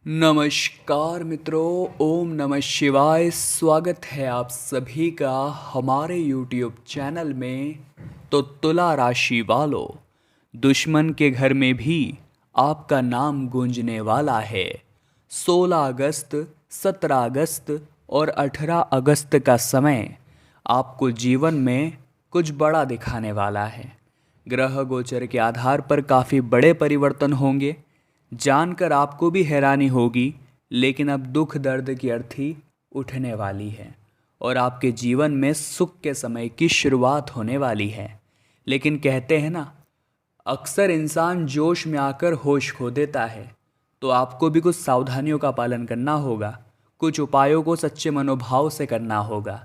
नमस्कार मित्रों, ओम नमः शिवाय। स्वागत है आप सभी का हमारे YouTube चैनल में। तो तुला राशि वालों, दुश्मन के घर में भी आपका नाम गूंजने वाला है। 16 अगस्त, 17 अगस्त और 18 अगस्त का समय आपको जीवन में कुछ बड़ा दिखाने वाला है। ग्रह गोचर के आधार पर काफ़ी बड़े परिवर्तन होंगे। जानकर आपको भी हैरानी होगी, लेकिन अब दुख दर्द की अर्थी उठने वाली है और आपके जीवन में सुख के समय की शुरुआत होने वाली है। लेकिन कहते हैं ना, अक्सर इंसान जोश में आकर होश खो देता है। तो आपको भी कुछ सावधानियों का पालन करना होगा, कुछ उपायों को सच्चे मनोभाव से करना होगा।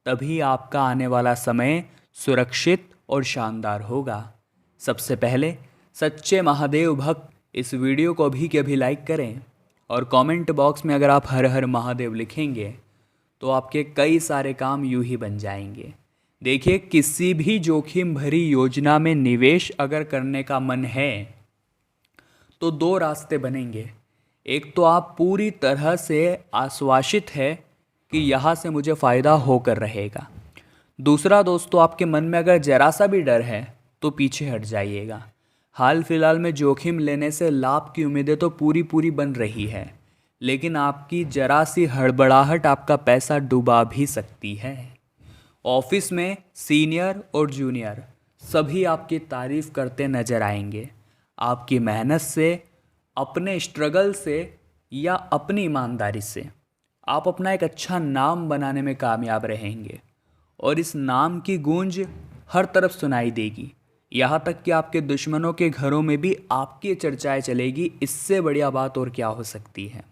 तभी आपका आने वाला समय सुरक्षित और शानदार होगा। सबसे पहले सच्चे महादेव भक्त इस वीडियो को अभी के अभी लाइक करें और कमेंट बॉक्स में अगर आप हर हर महादेव लिखेंगे तो आपके कई सारे काम यूं ही बन जाएंगे। देखिए, किसी भी जोखिम भरी योजना में निवेश अगर करने का मन है तो दो रास्ते बनेंगे। एक तो आप पूरी तरह से आश्वासित है कि यहाँ से मुझे फ़ायदा होकर रहेगा। दूसरा दोस्तों, आपके मन में अगर जरा सा भी डर है तो पीछे हट जाइएगा। हाल फिलहाल में जोखिम लेने से लाभ की उम्मीदें तो पूरी पूरी बन रही है, लेकिन आपकी जरा सी हड़बड़ाहट आपका पैसा डुबा भी सकती है। ऑफिस में सीनियर और जूनियर सभी आपकी तारीफ करते नजर आएंगे। आपकी मेहनत से, अपने स्ट्रगल से या अपनी ईमानदारी से आप अपना एक अच्छा नाम बनाने में कामयाब रहेंगे और इस नाम की गूंज हर तरफ सुनाई देगी। यहाँ तक कि आपके दुश्मनों के घरों में भी आपकी चर्चाएं चलेगी। इससे बढ़िया बात और क्या हो सकती है।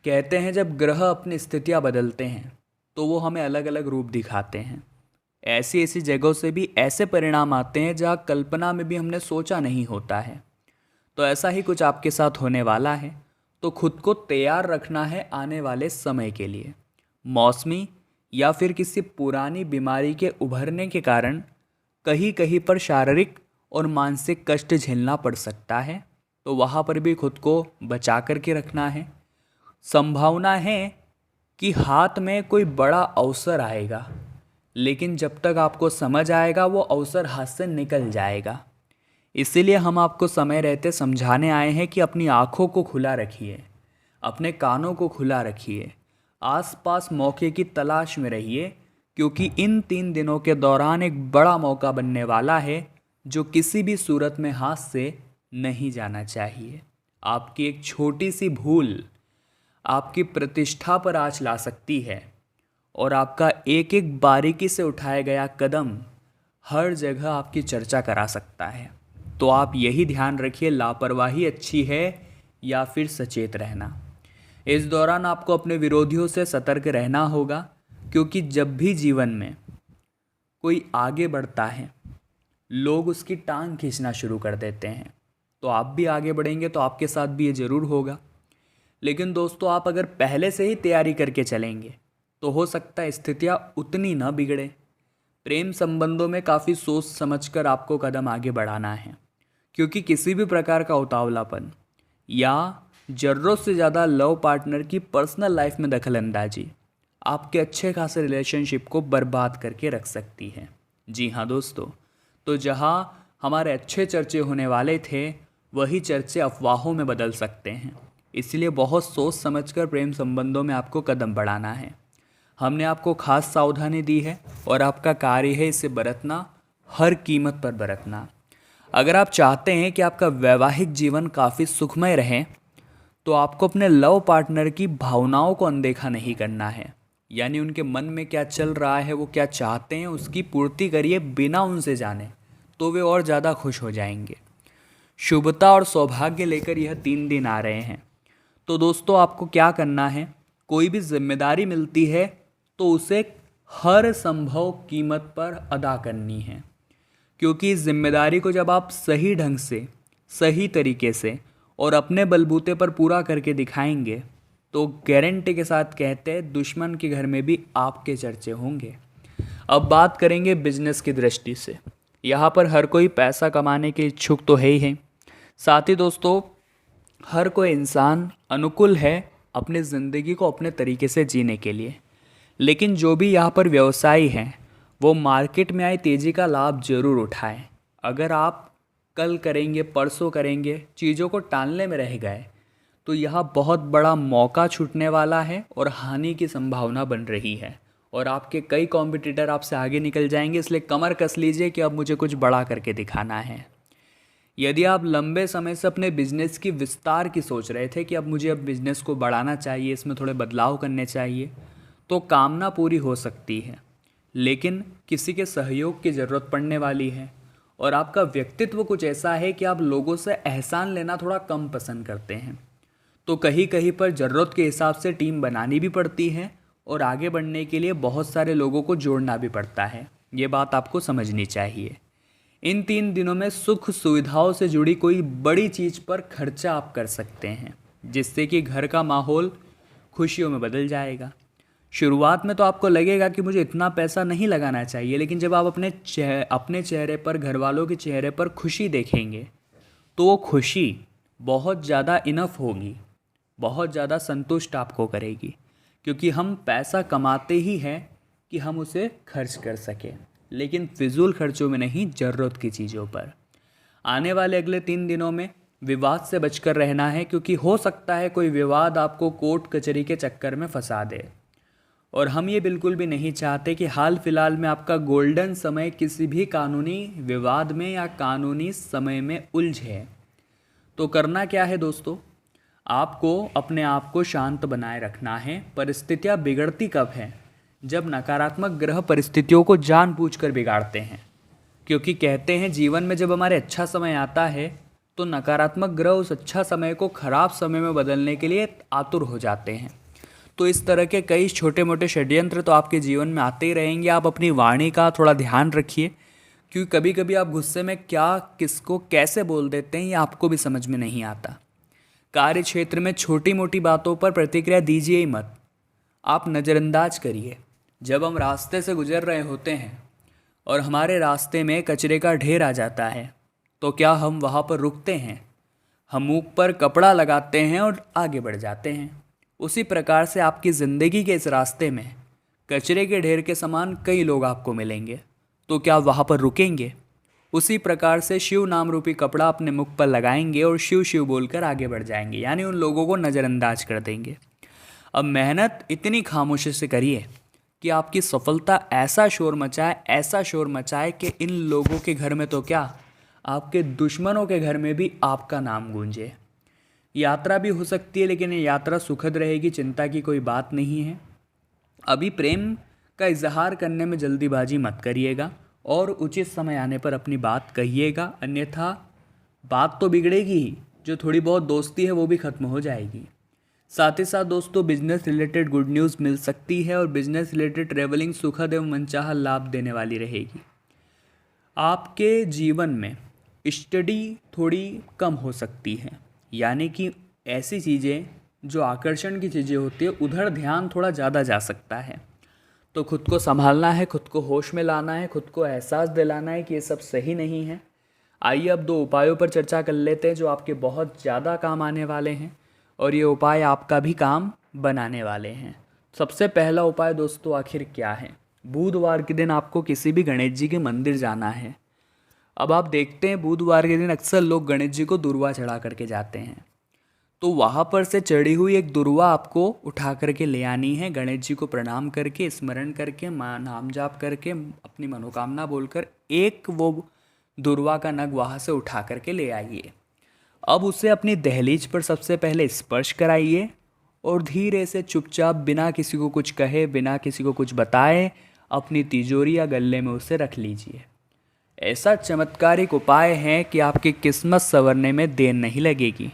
कहते हैं, जब ग्रह अपनी स्थितियाँ बदलते हैं तो वो हमें अलग अलग रूप दिखाते हैं। ऐसी ऐसी जगहों से भी ऐसे परिणाम आते हैं जहाँ कल्पना में भी हमने सोचा नहीं होता है। तो ऐसा ही कुछ आपके साथ होने वाला है। तो खुद को तैयार रखना है आने वाले समय के लिए। मौसमी या फिर किसी पुरानी बीमारी के उभरने के कारण कहीं कहीं पर शारीरिक और मानसिक कष्ट झेलना पड़ सकता है। तो वहाँ पर भी खुद को बचा कर के रखना है। संभावना है कि हाथ में कोई बड़ा अवसर आएगा, लेकिन जब तक आपको समझ आएगा वो अवसर हाथ से निकल जाएगा। इसीलिए हम आपको समय रहते समझाने आए हैं कि अपनी आँखों को खुला रखिए, अपने कानों को खुला रखिए, आसपास मौके की तलाश में रहिए, क्योंकि इन 3 दिनों के दौरान एक बड़ा मौका बनने वाला है जो किसी भी सूरत में हाथ से नहीं जाना चाहिए। आपकी एक छोटी सी भूल आपकी प्रतिष्ठा पर आँच ला सकती है और आपका एक एक बारीकी से उठाया गया कदम हर जगह आपकी चर्चा करा सकता है। तो आप यही ध्यान रखिए, लापरवाही अच्छी है या फिर सचेत रहना। इस दौरान आपको अपने विरोधियों से सतर्क रहना होगा, क्योंकि जब भी जीवन में कोई आगे बढ़ता है लोग उसकी टांग खींचना शुरू कर देते हैं। तो आप भी आगे बढ़ेंगे तो आपके साथ भी ये ज़रूर होगा। लेकिन दोस्तों, आप अगर पहले से ही तैयारी करके चलेंगे तो हो सकता है स्थितियाँ उतनी ना बिगड़े। प्रेम संबंधों में काफ़ी सोच समझकर आपको कदम आगे बढ़ाना है, क्योंकि किसी भी प्रकार का उतावलापन या ज़रूरत से ज़्यादा लव पार्टनर की पर्सनल लाइफ में दखलंदाजी आपके अच्छे खासे रिलेशनशिप को बर्बाद करके रख सकती है। जी हाँ दोस्तों, तो जहाँ हमारे अच्छे चर्चे होने वाले थे वही चर्चे अफवाहों में बदल सकते हैं। इसलिए बहुत सोच समझकर प्रेम संबंधों में आपको कदम बढ़ाना है। हमने आपको खास सावधानी दी है और आपका कार्य है इसे बरतना, हर कीमत पर बरतना। अगर आप चाहते हैं कि आपका वैवाहिक जीवन काफ़ी सुखमय रहे तो आपको अपने लव पार्टनर की भावनाओं को अनदेखा नहीं करना है। यानी उनके मन में क्या चल रहा है, वो क्या चाहते हैं, उसकी पूर्ति करिए बिना उनसे जाने, तो वे और ज़्यादा खुश हो जाएंगे। शुभता और सौभाग्य लेकर यह 3 दिन आ रहे हैं। तो दोस्तों, आपको क्या करना है, कोई भी जिम्मेदारी मिलती है तो उसे हर संभव कीमत पर अदा करनी है, क्योंकि इस जिम्मेदारी को जब आप सही ढंग से, सही तरीके से और अपने बलबूते पर पूरा करके दिखाएंगे तो गारंटी के साथ कहते हैं दुश्मन के घर में भी आपके चर्चे होंगे। अब बात करेंगे बिजनेस की दृष्टि से। यहाँ पर हर कोई पैसा कमाने के इच्छुक तो है ही है, साथ ही दोस्तों हर कोई इंसान अनुकूल है अपनी ज़िंदगी को अपने तरीके से जीने के लिए, लेकिन जो भी यहाँ पर व्यवसायी हैं वो मार्केट में आई तेज़ी का लाभ ज़रूर उठाएं। अगर आप कल करेंगे परसों करेंगे चीज़ों को टालने में रह गए तो यह बहुत बड़ा मौका छूटने वाला है और हानि की संभावना बन रही है, और आपके कई कॉम्पिटिटर आपसे आगे निकल जाएंगे। इसलिए कमर कस लीजिए कि अब मुझे कुछ बड़ा करके दिखाना है। यदि आप लंबे समय से अपने बिजनेस की विस्तार की सोच रहे थे कि अब मुझे अब बिजनेस को बढ़ाना चाहिए, इसमें थोड़े बदलाव करने चाहिए, तो कामना पूरी हो सकती है, लेकिन किसी के सहयोग की ज़रूरत पड़ने वाली है। और आपका व्यक्तित्व कुछ ऐसा है कि आप लोगों से एहसान लेना थोड़ा कम पसंद करते हैं, तो कहीं कहीं पर ज़रूरत के हिसाब से टीम बनानी भी पड़ती है और आगे बढ़ने के लिए बहुत सारे लोगों को जोड़ना भी पड़ता है। ये बात आपको समझनी चाहिए। इन 3 दिनों में सुख सुविधाओं से जुड़ी कोई बड़ी चीज़ पर खर्चा आप कर सकते हैं, जिससे कि घर का माहौल खुशियों में बदल जाएगा। शुरुआत में तो आपको लगेगा कि मुझे इतना पैसा नहीं लगाना चाहिए, लेकिन जब आप अपने चेहरे पर, घर वालों के चेहरे पर खुशी देखेंगे तो वो खुशी बहुत ज़्यादा इनफ होगी, बहुत ज़्यादा संतुष्ट आपको करेगी, क्योंकि हम पैसा कमाते ही हैं कि हम उसे खर्च कर सकें, लेकिन फिजूल खर्चों में नहीं, ज़रूरत की चीज़ों पर। आने वाले अगले 3 दिनों में विवाद से बचकर रहना है, क्योंकि हो सकता है कोई विवाद आपको कोर्ट कचहरी के चक्कर में फंसा दे, और हम ये बिल्कुल भी नहीं चाहते कि हाल फिलहाल में आपका गोल्डन समय किसी भी कानूनी विवाद में या कानूनी समय में उलझे। तो करना क्या है दोस्तों, आपको अपने आप को शांत बनाए रखना है। परिस्थितियाँ बिगड़ती कब हैं? जब नकारात्मक ग्रह परिस्थितियों को जानबूझकर बिगाड़ते हैं, क्योंकि कहते हैं जीवन में जब हमारे अच्छा समय आता है तो नकारात्मक ग्रह उस अच्छा समय को खराब समय में बदलने के लिए आतुर हो जाते हैं। तो इस तरह के कई छोटे मोटे षड्यंत्र तो आपके जीवन में आते ही रहेंगे। आप अपनी वाणी का थोड़ा ध्यान रखिए, क्योंकि कभी कभी आप गुस्से में क्या किसको कैसे बोल देते हैं ये आपको भी समझ में नहीं आता। कार्य क्षेत्र में छोटी मोटी बातों पर प्रतिक्रिया दीजिए ही मत, आप नज़रअंदाज करिए। जब हम रास्ते से गुजर रहे होते हैं और हमारे रास्ते में कचरे का ढेर आ जाता है, तो क्या हम वहाँ पर रुकते हैं? हम मुंह पर कपड़ा लगाते हैं और आगे बढ़ जाते हैं। उसी प्रकार से आपकी ज़िंदगी के इस रास्ते में कचरे के ढेर के समान कई लोग आपको मिलेंगे, तो क्या वहाँ पर रुकेंगे? उसी प्रकार से शिव नाम रूपी कपड़ा अपने मुख पर लगाएंगे और शिव शिव बोलकर आगे बढ़ जाएंगे, यानी उन लोगों को नज़रअंदाज कर देंगे। अब मेहनत इतनी खामोशी से करिए कि आपकी सफलता ऐसा शोर मचाए, ऐसा शोर मचाए कि इन लोगों के घर में तो क्या, आपके दुश्मनों के घर में भी आपका नाम गूंजे। यात्रा भी हो सकती है, लेकिन ये यात्रा सुखद रहेगी, चिंता की कोई बात नहीं है। अभी प्रेम का इजहार करने में जल्दीबाजी मत करिएगा और उचित समय आने पर अपनी बात कहिएगा, अन्यथा बात तो बिगड़ेगी ही, जो थोड़ी बहुत दोस्ती है वो भी ख़त्म हो जाएगी। साथ ही साथ दोस्तों, बिजनेस रिलेटेड गुड न्यूज़ मिल सकती है और बिजनेस रिलेटेड ट्रैवलिंग सुखद एवं मनचाहा लाभ देने वाली रहेगी। आपके जीवन में स्टडी थोड़ी कम हो सकती है, यानी कि ऐसी चीज़ें जो आकर्षण की चीज़ें होती है उधर ध्यान थोड़ा ज़्यादा जा सकता है। तो खुद को संभालना है, खुद को होश में लाना है, खुद को एहसास दिलाना है कि ये सब सही नहीं है। आइए अब 2 उपायों पर चर्चा कर लेते हैं जो आपके बहुत ज़्यादा काम आने वाले हैं, और ये उपाय आपका भी काम बनाने वाले हैं। सबसे पहला उपाय दोस्तों आखिर क्या है? बुधवार के दिन आपको किसी भी गणेश जी के मंदिर जाना है। अब आप देखते हैं बुधवार के दिन अक्सर लोग गणेश जी को दुर्वा चढ़ा करके जाते हैं, तो वहाँ पर से चढ़ी हुई एक दुर्वा आपको उठा करके ले आनी है। गणेश जी को प्रणाम करके, स्मरण करके, नाम जाप करके, अपनी मनोकामना बोलकर एक वो दुर्वा का नग वहाँ से उठा करके ले आइए। अब उसे अपनी दहलीज पर सबसे पहले स्पर्श कराइए और धीरे से चुपचाप बिना किसी को कुछ कहे, बिना किसी को कुछ बताए, अपनी तिजोरी या गले में उसे रख लीजिए। ऐसा चमत्कारिक उपाय है कि आपकी किस्मत संवरने में देर नहीं लगेगी।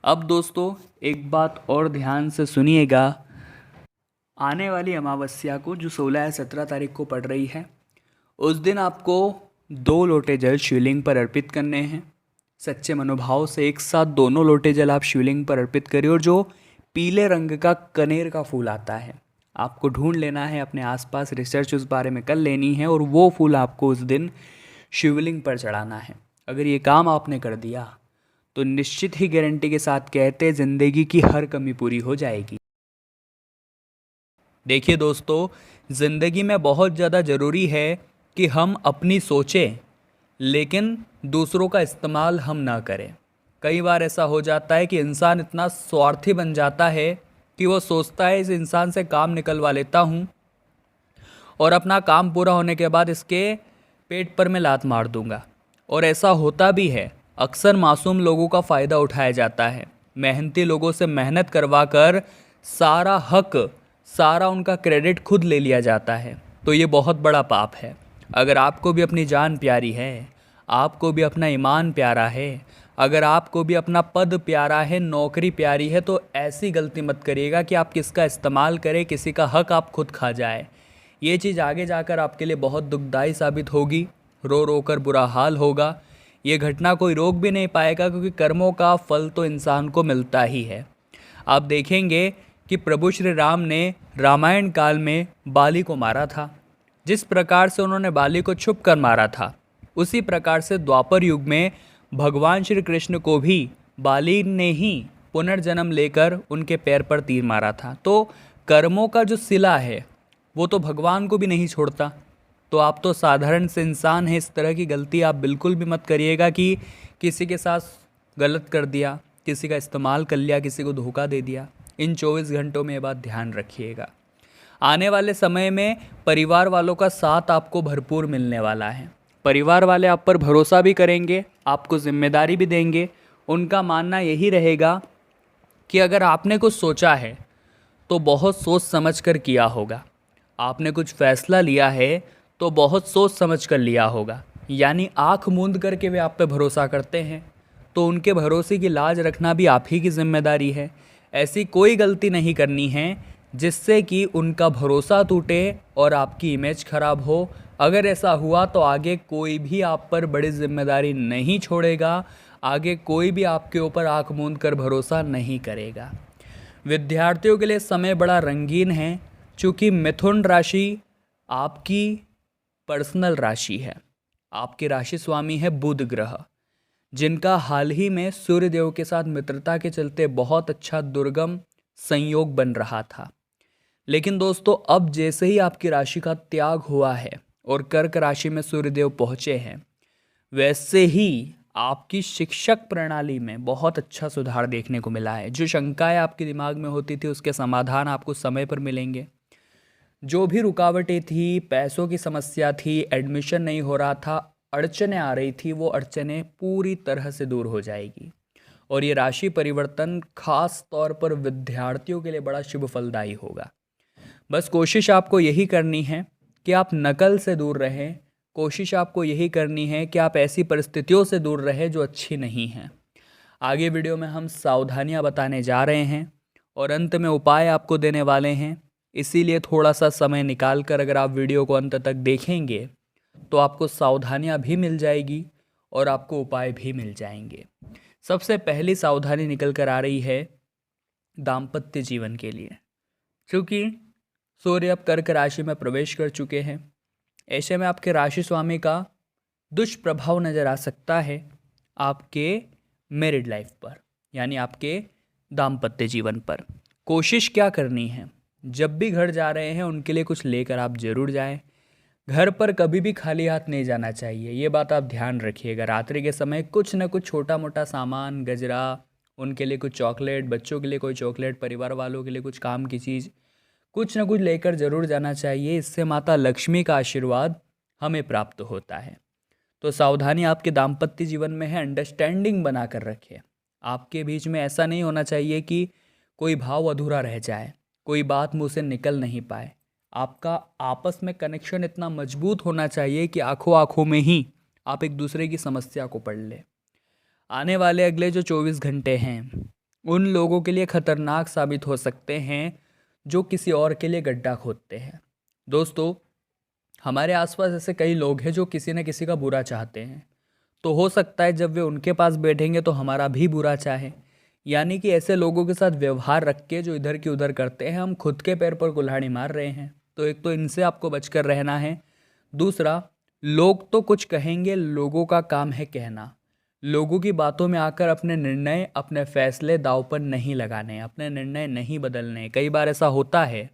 अब दोस्तों एक बात और ध्यान से सुनिएगा, आने वाली अमावस्या को जो 16 या 17 तारीख को पड़ रही है, उस दिन आपको 2 लोटे जल शिवलिंग पर अर्पित करने हैं। सच्चे मनोभाव से एक साथ दोनों लोटे जल आप शिवलिंग पर अर्पित करिए, और जो पीले रंग का कनेर का फूल आता है आपको ढूंढ लेना है, अपने आसपास रिसर्च उस बारे में कर लेनी है, और वो फूल आपको उस दिन शिवलिंग पर चढ़ाना है। अगर ये काम आपने कर दिया तो निश्चित ही गारंटी के साथ कहते हैं ज़िंदगी की हर कमी पूरी हो जाएगी। देखिए दोस्तों, ज़िंदगी में बहुत ज़्यादा ज़रूरी है कि हम अपनी सोचें, लेकिन दूसरों का इस्तेमाल हम ना करें। कई बार ऐसा हो जाता है कि इंसान इतना स्वार्थी बन जाता है कि वो सोचता है इस इंसान से काम निकलवा लेता हूँ और अपना काम पूरा होने के बाद इसके पेट पर मैं लात मार दूंगा। और ऐसा होता भी है। अक्सर मासूम लोगों का फ़ायदा उठाया जाता है। मेहनती लोगों से मेहनत करवा कर सारा हक, सारा उनका क्रेडिट खुद ले लिया जाता है। तो ये बहुत बड़ा पाप है। अगर आपको भी अपनी जान प्यारी है, आपको भी अपना ईमान प्यारा है, अगर आपको भी अपना पद प्यारा है, नौकरी प्यारी है, तो ऐसी गलती मत करिएगा कि आप किसका इस्तेमाल करें, किसी का हक आप खुद खा जाए। ये चीज़ आगे जाकर आपके लिए बहुत दुखदाई साबित होगी। रो रो कर बुरा हाल होगा। ये घटना कोई रोक भी नहीं पाएगा, क्योंकि कर्मों का फल तो इंसान को मिलता ही है। आप देखेंगे कि प्रभु श्री राम ने रामायण काल में बाली को मारा था। जिस प्रकार से उन्होंने बाली को छुप कर मारा था, उसी प्रकार से द्वापर युग में भगवान श्री कृष्ण को भी बाली ने ही पुनर्जन्म लेकर उनके पैर पर तीर मारा था। तो कर्मों का जो सिला है वो तो भगवान को भी नहीं छोड़ता। तो आप तो साधारण से इंसान हैं, इस तरह की गलती आप बिल्कुल भी मत करिएगा कि किसी के साथ गलत कर दिया, किसी का इस्तेमाल कर लिया, किसी को धोखा दे दिया। इन 24 घंटों में ये बात ध्यान रखिएगा। आने वाले समय में परिवार वालों का साथ आपको भरपूर मिलने वाला है। परिवार वाले आप पर भरोसा भी करेंगे, आपको जिम्मेदारी भी देंगे। उनका मानना यही रहेगा कि अगर आपने कुछ सोचा है तो बहुत सोच समझ कर किया होगा। आपने कुछ फैसला लिया है तो बहुत सोच समझ कर लिया होगा। यानी आँख मूंद करके वे आप पे भरोसा करते हैं, तो उनके भरोसे की लाज रखना भी आप ही की जिम्मेदारी है। ऐसी कोई गलती नहीं करनी है जिससे कि उनका भरोसा टूटे और आपकी इमेज खराब हो। अगर ऐसा हुआ तो आगे कोई भी आप पर बड़ी जिम्मेदारी नहीं छोड़ेगा, आगे कोई भी आपके ऊपर आँख मूंद कर भरोसा नहीं करेगा। विद्यार्थियों के लिए समय बड़ा रंगीन है, चूँकि मिथुन राशि आपकी पर्सनल राशि है। आपके राशि स्वामी है बुध ग्रह, जिनका हाल ही में सूर्यदेव के साथ मित्रता के चलते बहुत अच्छा दुर्गम संयोग बन रहा था। लेकिन दोस्तों, अब जैसे ही आपकी राशि का त्याग हुआ है और कर्क राशि में सूर्यदेव पहुँचे हैं, वैसे ही आपकी शिक्षक प्रणाली में बहुत अच्छा सुधार देखने को मिला है। जो शंकाएं आपके दिमाग में होती थी उसके समाधान आपको समय पर मिलेंगे। जो भी रुकावटें थी, पैसों की समस्या थी, एडमिशन नहीं हो रहा था, अड़चनें आ रही थी, वो अड़चनें पूरी तरह से दूर हो जाएगी। और ये राशि परिवर्तन खास तौर पर विद्यार्थियों के लिए बड़ा शुभ फलदायी होगा। बस कोशिश आपको यही करनी है कि आप नकल से दूर रहें। कोशिश आपको यही करनी है कि आप ऐसी परिस्थितियों से दूर रहें जो अच्छी नहीं हैं। आगे वीडियो में हम सावधानियां बताने जा रहे हैं और अंत में उपाय आपको देने वाले हैं। इसीलिए थोड़ा सा समय निकाल कर अगर आप वीडियो को अंत तक देखेंगे तो आपको सावधानियां भी मिल जाएगी और आपको उपाय भी मिल जाएंगे। सबसे पहली सावधानी निकल कर आ रही है दाम्पत्य जीवन के लिए। क्योंकि सूर्य अब कर्क राशि में प्रवेश कर चुके हैं, ऐसे में आपके राशि स्वामी का दुष्प्रभाव नज़र आ सकता है आपके मैरिड लाइफ पर, यानी आपके दाम्पत्य जीवन पर। कोशिश क्या करनी है, जब भी घर जा रहे हैं उनके लिए कुछ लेकर आप जरूर जाएं। घर पर कभी भी खाली हाथ नहीं जाना चाहिए, ये बात आप ध्यान रखिएगा। रात्रि के समय कुछ न कुछ छोटा मोटा सामान, गजरा, उनके लिए कुछ चॉकलेट, बच्चों के लिए कोई चॉकलेट, परिवार वालों के लिए कुछ काम की चीज़, कुछ न कुछ लेकर जरूर जाना चाहिए। इससे माता लक्ष्मी का आशीर्वाद हमें प्राप्त होता है। तो सावधानी आपके दाम्पत्य जीवन में है, अंडरस्टैंडिंग बना कर रखें। आपके बीच में ऐसा नहीं होना चाहिए कि कोई भाव अधूरा रह जाए, कोई बात मुंह से निकल नहीं पाए। आपका आपस में कनेक्शन इतना मजबूत होना चाहिए कि आंखों आंखों में ही आप एक दूसरे की समस्या को पढ़ लें। आने वाले अगले जो 24 घंटे हैं उन लोगों के लिए खतरनाक साबित हो सकते हैं जो किसी और के लिए गड्ढा खोदते हैं। दोस्तों, हमारे आसपास ऐसे कई लोग हैं जो किसी न किसी का बुरा चाहते हैं। तो हो सकता है जब वे उनके पास बैठेंगे तो हमारा भी बुरा चाहे। यानी कि ऐसे लोगों के साथ व्यवहार रख के जो इधर की उधर करते हैं, हम खुद के पैर पर कुल्हाड़ी मार रहे हैं। तो एक तो इनसे आपको बचकर रहना है। दूसरा, लोग तो कुछ कहेंगे, लोगों का काम है कहना। लोगों की बातों में आकर अपने निर्णय, अपने फैसले दांव पर नहीं लगाने, अपने निर्णय नहीं बदलने। कई बार ऐसा होता है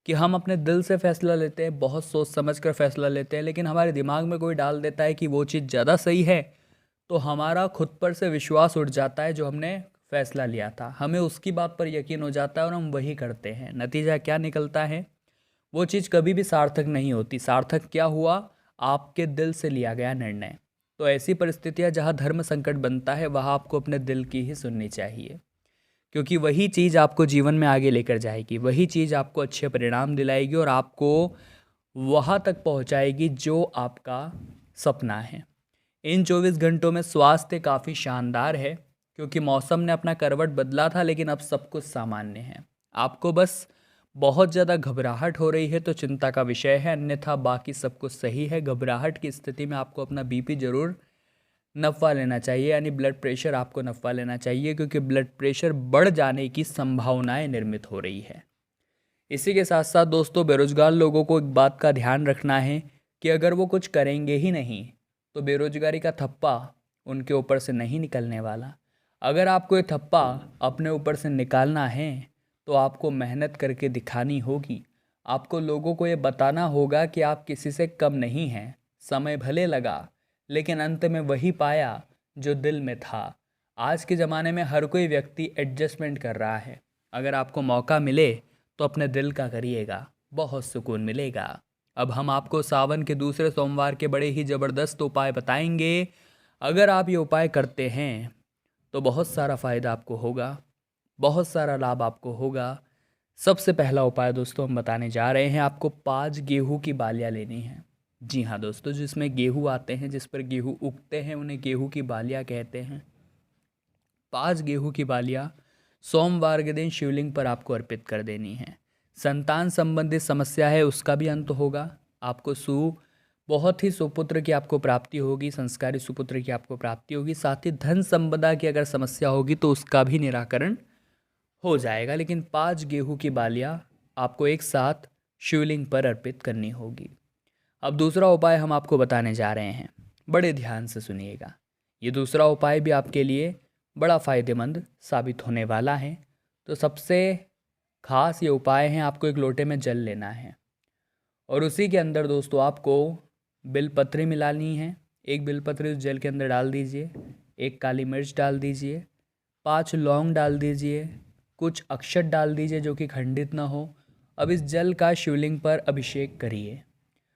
कि हम अपने दिल से फैसला लेते हैं, बहुत सोच समझ कर फैसला लेते हैं, लेकिन हमारे दिमाग में कोई डाल देता है कि वो चीज़ ज़्यादा सही है, तो हमारा खुद पर से विश्वास उठ जाता है। जो हमने फैसला लिया था, हमें उसकी बात पर यकीन हो जाता है और हम वही करते हैं। नतीजा क्या निकलता है? वो चीज़ कभी भी सार्थक नहीं होती। सार्थक क्या हुआ? आपके दिल से लिया गया निर्णय। तो ऐसी परिस्थितियाँ जहाँ धर्म संकट बनता है, वहाँ आपको अपने दिल की ही सुननी चाहिए, क्योंकि वही चीज़ आपको जीवन में आगे लेकर जाएगी, वही चीज़ आपको अच्छे परिणाम दिलाएगी और आपको वहाँ तक पहुँचाएगी जो आपका सपना है। इन 24 घंटों में स्वास्थ्य काफ़ी शानदार है, क्योंकि मौसम ने अपना करवट बदला था, लेकिन अब सब कुछ सामान्य है। आपको बस बहुत ज़्यादा घबराहट हो रही है तो चिंता का विषय है, अन्यथा बाकी सब कुछ सही है। घबराहट की स्थिति में आपको अपना बीपी ज़रूर नपवा लेना चाहिए, यानी ब्लड प्रेशर आपको नपवा लेना चाहिए, क्योंकि ब्लड प्रेशर बढ़ जाने की संभावनाएं निर्मित हो रही है। इसी के साथ साथ दोस्तों, बेरोजगार लोगों को एक बात का ध्यान रखना है कि अगर वो कुछ करेंगे ही नहीं तो बेरोजगारी का थप्पा उनके ऊपर से नहीं निकलने वाला। अगर आपको ये थप्पा अपने ऊपर से निकालना है तो आपको मेहनत करके दिखानी होगी। आपको लोगों को ये बताना होगा कि आप किसी से कम नहीं हैं। समय भले लगा, लेकिन अंत में वही पाया जो दिल में था। आज के ज़माने में हर कोई व्यक्ति एडजस्टमेंट कर रहा है। अगर आपको मौका मिले तो अपने दिल का करिएगा, बहुत सुकून मिलेगा। अब हम आपको सावन के दूसरे सोमवार के बड़े ही ज़बरदस्त उपाय बताएंगे। अगर आप ये उपाय करते हैं तो बहुत सारा फ़ायदा आपको होगा, बहुत सारा लाभ आपको होगा। सबसे पहला उपाय दोस्तों हम बताने जा रहे हैं, आपको 5 गेहूं की बालियां लेनी है। जी हाँ दोस्तों, जिसमें गेहूं आते हैं, जिस पर गेहूं उगते हैं, उन्हें गेहूं की बालियां कहते हैं। 5 गेहूं की बालियां सोमवार के दिन शिवलिंग पर आपको अर्पित कर देनी है। संतान संबंधित समस्या है उसका भी अंत होगा। आपको बहुत ही सुपुत्र की आपको प्राप्ति होगी, संस्कारी सुपुत्र की आपको प्राप्ति होगी। साथ ही धन संपदा की अगर समस्या होगी तो उसका भी निराकरण हो जाएगा। लेकिन 5 गेहूं की बालियां आपको एक साथ शिवलिंग पर अर्पित करनी होगी। अब दूसरा उपाय हम आपको बताने जा रहे हैं, बड़े ध्यान से सुनिएगा। ये दूसरा उपाय भी आपके लिए बड़ा फ़ायदेमंद साबित होने वाला है। तो सबसे खास ये उपाय है, आपको एक लोटे में जल लेना है और उसी के अंदर दोस्तों आपको बिलपत्री मिलानी है। एक बिलपत्री उस जल के अंदर डाल दीजिए, एक काली मिर्च डाल दीजिए, 5 लौंग डाल दीजिए, कुछ अक्षत डाल दीजिए जो कि खंडित ना हो। अब इस जल का शिवलिंग पर अभिषेक करिए।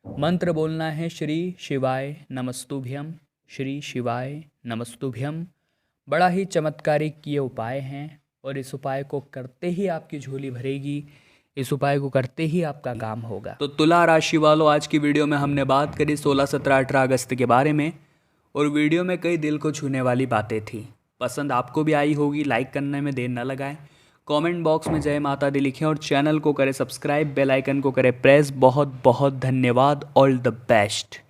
मंत्र बोलना है, श्री शिवाय नमस्तुभ्यम, श्री शिवाय नमस्तुभ्यम। बड़ा ही चमत्कारिक ये उपाय हैं और इस उपाय को करते ही आपकी झोली भरेगी, इस उपाय को करते ही आपका काम होगा। तो तुला राशि वालों, आज की वीडियो में हमने बात करी 16, 17, 18 अगस्त के बारे में और वीडियो में कई दिल को छूने वाली बातें थी। पसंद आपको भी आई होगी। लाइक करने में देर न लगाएं, कमेंट बॉक्स में जय माता दी लिखें और चैनल को करें सब्सक्राइब, बेल आइकन को करें प्रेस। बहुत बहुत धन्यवाद। All the best.